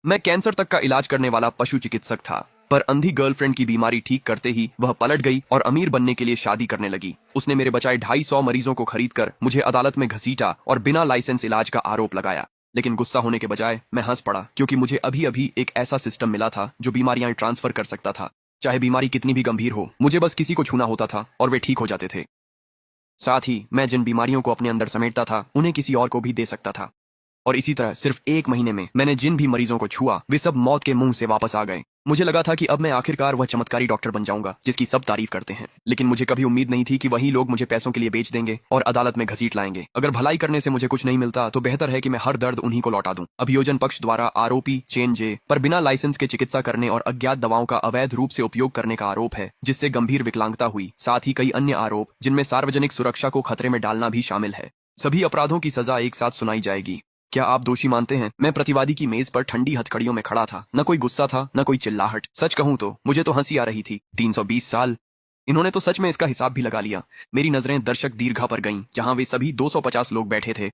मैं कैंसर तक का इलाज करने वाला पशु चिकित्सक था, पर अंधी गर्लफ्रेंड की बीमारी ठीक करते ही वह पलट गई और अमीर बनने के लिए शादी करने लगी। उसने मेरे बचाए 250 मरीजों को खरीदकर मुझे अदालत में घसीटा और बिना लाइसेंस इलाज का आरोप लगाया। लेकिन गुस्सा होने के बजाय मैं हंस पड़ा, क्योंकि मुझे अभी अभी एक ऐसा सिस्टम मिला था जो बीमारियां ट्रांसफर कर सकता था। चाहे बीमारी कितनी भी गंभीर हो, मुझे बस किसी को छूना होता था और वे ठीक हो जाते थे। साथ ही मैं जिन बीमारियों को अपने अंदर समेटता था उन्हें किसी और को भी दे सकता था। और इसी तरह सिर्फ 1 महीने में मैंने जिन भी मरीजों को छुआ वे सब मौत के मुंह से वापस आ गए। मुझे लगा था कि अब मैं आखिरकार वह चमत्कारी डॉक्टर बन जाऊंगा जिसकी सब तारीफ करते हैं, लेकिन मुझे कभी उम्मीद नहीं थी कि वही लोग मुझे पैसों के लिए बेच देंगे और अदालत में घसीट लाएंगे। अगर भलाई करने से मुझे कुछ नहीं मिलता तो बेहतर है कि मैं हर दर्द उन्हीं को लौटा दूं। अभियोजन पक्ष द्वारा आरोपी चेन जे पर बिना लाइसेंस के चिकित्सा करने और अज्ञात दवाओं का अवैध रूप से उपयोग करने का आरोप है, जिससे गंभीर विकलांगता हुई। साथ ही कई अन्य आरोप जिनमें सार्वजनिक सुरक्षा को खतरे में डालना भी शामिल है। सभी अपराधों की सजा एक साथ सुनाई जाएगी। क्या आप दोषी मानते हैं? मैं प्रतिवादी की मेज पर ठंडी हथकड़ियों में खड़ा था। न कोई गुस्सा था, न कोई चिल्लाहट। सच कहूं तो मुझे तो हंसी आ रही थी। 320 साल, इन्होंने तो सच में इसका हिसाब भी लगा लिया। मेरी नजरें दर्शक दीर्घा पर गईं, जहां वे सभी 250 लोग बैठे थे।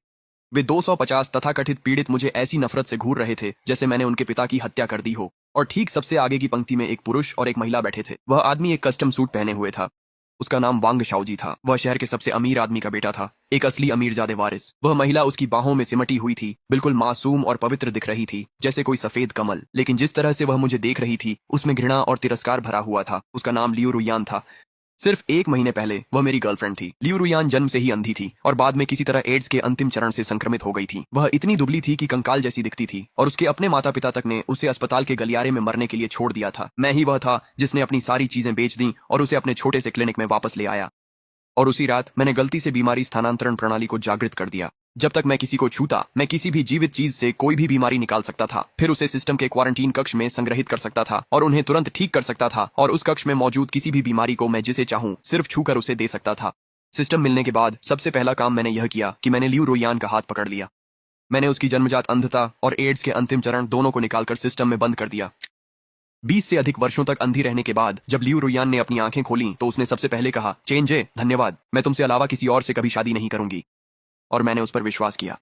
वे 250 तथाकथित पीड़ित मुझे ऐसी नफरत से घूर रहे थे जैसे मैंने उनके पिता की हत्या कर दी हो। और ठीक सबसे आगे की पंक्ति में एक पुरुष और एक महिला बैठे थे। वह आदमी एक कस्टम सूट पहने हुए था। उसका नाम वांग शाओजी था। वह शहर के सबसे अमीर आदमी का बेटा था, एक असली अमीरजादे वारिस। वह महिला उसकी बाहों में सिमटी हुई थी, बिल्कुल मासूम और पवित्र दिख रही थी, जैसे कोई सफेद कमल। लेकिन जिस तरह से वह मुझे देख रही थी उसमें घृणा और तिरस्कार भरा हुआ था। उसका नाम लियू रुयान था। सिर्फ 1 महीने पहले वह मेरी गर्लफ्रेंड थी। लियू रुयान जन्म से ही अंधी थी और बाद में किसी तरह एड्स के अंतिम चरण से संक्रमित हो गई थी। वह इतनी दुबली थी कि कंकाल जैसी दिखती थी और उसके अपने माता पिता तक ने उसे अस्पताल के गलियारे में मरने के लिए छोड़ दिया था। मैं ही वह था जिसने अपनी सारी चीजें बेच दी और उसे अपने छोटे से क्लिनिक में वापस ले आया। और उसी रात मैंने गलती से बीमारी स्थानांतरण प्रणाली को जागृत कर दिया। जब तक मैं किसी को छूता, मैं किसी भी जीवित चीज से कोई भी बीमारी निकाल सकता था, फिर उसे सिस्टम के क्वारंटीन कक्ष में संग्रहित कर सकता था और उन्हें तुरंत ठीक कर सकता था। और उस कक्ष में मौजूद किसी भी बीमारी को मैं जिसे चाहूं सिर्फ छूकर उसे दे सकता था। सिस्टम मिलने के बाद सबसे पहला काम मैंने यह किया कि मैंने लियू रुयान का हाथ पकड़ लिया। मैंने उसकी जन्मजात अंधता और एड्स के अंतिम चरण दोनों को निकालकर सिस्टम में बंद कर दिया। 20 से अधिक वर्षों तक अंधी रहने के बाद जब लियू रुयान ने अपनी आंखें खोली तो उसने सबसे पहले कहा, चेन जे, धन्यवाद, मैं तुमसे अलावा किसी और से कभी शादी नहीं करूंगी। और मैंने उस पर विश्वास किया।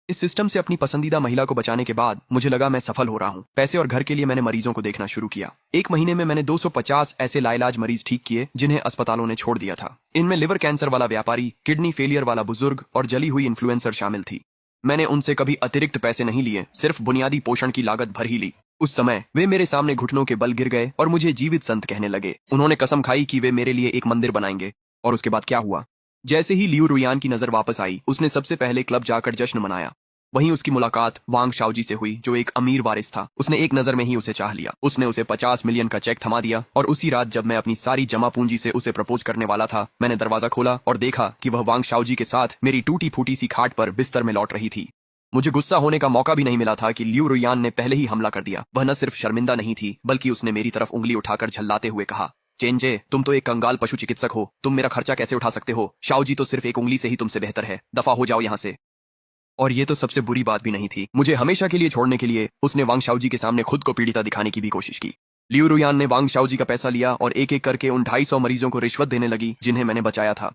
इस सिस्टम से अपनी पसंदीदा महिला को बचाने के बाद मुझे लगा मैं सफल हो रहा हूं। पैसे और घर के लिए मैंने मरीजों को देखना शुरू किया। 1 महीने में मैंने 250 ऐसे लाइलाज मरीज ठीक किए जिन्हें अस्पतालों ने छोड़ दिया था। इनमें लिवर कैंसर वाला व्यापारी, किडनी फेलियर वाला बुजुर्ग और जली हुई इन्फ्लुएंसर शामिल थी। मैंने उनसे कभी अतिरिक्त पैसे नहीं लिए, सिर्फ बुनियादी पोषण की लागत भर ही ली। उस समय वे मेरे सामने घुटनों के बल गिर गए और मुझे जीवित संत कहने लगे। उन्होंने कसम खाई कि वे मेरे लिए एक मंदिर बनाएंगे। और उसके बाद क्या हुआ? जैसे ही लियू रुयान की नजर वापस आई, उसने सबसे पहले क्लब जाकर जश्न मनाया। वहीं उसकी मुलाकात वांग शाओजी से हुई, जो एक अमीर वारिस था। उसने एक नजर में ही उसे चाह लिया। उसने उसे 50 मिलियन का चेक थमा दिया। और उसी रात जब मैं अपनी सारी जमा पूंजी से उसे प्रपोज करने वाला था, मैंने दरवाजा खोला और देखा कि वह वांग शाओजी के साथ मेरी टूटी फूटी सी खाट पर बिस्तर में लौट रही थी। मुझे गुस्सा होने का मौका भी नहीं मिला था कि लियू रुयान ने पहले ही हमला कर दिया। वह न सिर्फ शर्मिंदा नहीं थी, बल्कि उसने मेरी तरफ उंगली उठाकर झल्लाते हुए कहा, चेनजे, तुम तो एक कंगाल पशु चिकित्सक हो। तुम मेरा खर्चा कैसे उठा सकते हो? शाओजी तो सिर्फ एक उंगली से ही तुमसे बेहतर है। दफा हो जाओ यहाँ से। और ये तो सबसे बुरी बात भी नहीं थी। मुझे हमेशा के लिए छोड़ने के लिए उसने वांग शाओजी के सामने खुद को पीड़िता दिखाने की भी कोशिश की। लियू रुयान ने वांग शाओजी का पैसा लिया और एक एक करके उन 250 मरीजों को रिश्वत देने लगी जिन्हें मैंने बचाया था।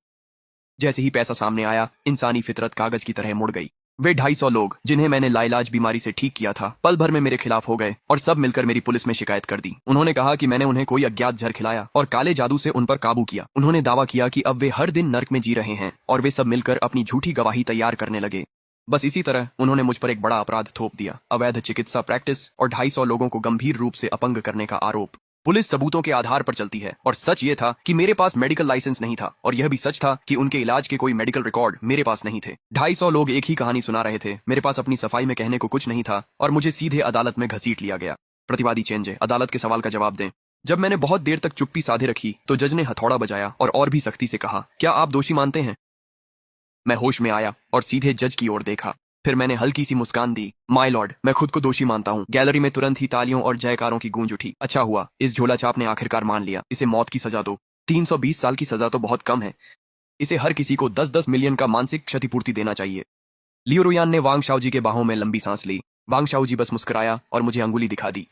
जैसे ही पैसा सामने आया, इंसानी फितरत कागज की तरह मुड़ गई। वे 250 लोग जिन्हें मैंने लाइलाज बीमारी से ठीक किया था, पल भर में मेरे खिलाफ हो गए और सब मिलकर मेरी पुलिस में शिकायत कर दी। उन्होंने कहा कि मैंने उन्हें कोई अज्ञात जहर खिलाया और काले जादू से उन पर काबू किया। उन्होंने दावा किया कि अब वे हर दिन नर्क में जी रहे हैं और वे सब मिलकर अपनी झूठी गवाही तैयार करने लगे। बस इसी तरह उन्होंने मुझ पर एक बड़ा अपराध थोप दिया, अवैध चिकित्सा प्रैक्टिस और 250 लोगों को गंभीर रूप से अपंग करने का आरोप। पुलिस सबूतों के आधार पर चलती है और सच ये था कि मेरे पास मेडिकल लाइसेंस नहीं था, और यह भी सच था कि उनके इलाज के कोई मेडिकल रिकॉर्ड मेरे पास नहीं थे। 250 लोग एक ही कहानी सुना रहे थे। मेरे पास अपनी सफाई में कहने को कुछ नहीं था और मुझे सीधे अदालत में घसीट लिया गया। प्रतिवादी चेनजे, अदालत के सवाल का जवाब दें। जब मैंने बहुत देर तक चुप्पी साधे रखी तो जज ने हथौड़ा बजाया और भी सख्ती से कहा, क्या आप दोषी मानते हैं? मैं होश में आया और सीधे जज की ओर देखा। फिर मैंने हल्की सी मुस्कान दी। माय लॉर्ड, मैं खुद को दोषी मानता हूँ। गैलरी में तुरंत ही तालियों और जयकारों की गूंज उठी। अच्छा हुआ, इस झोला छाप ने आखिरकार मान लिया। इसे मौत की सजा दो। 320 साल की सजा तो बहुत कम है। इसे हर किसी को 10-10 मिलियन का मानसिक क्षतिपूर्ति देना चाहिए। लियू रुयान ने वांग शाओजी के बाहों में लंबी सांस ली। वांग शाओजी बस मुस्कुराया और मुझे अंगुली दिखा दी।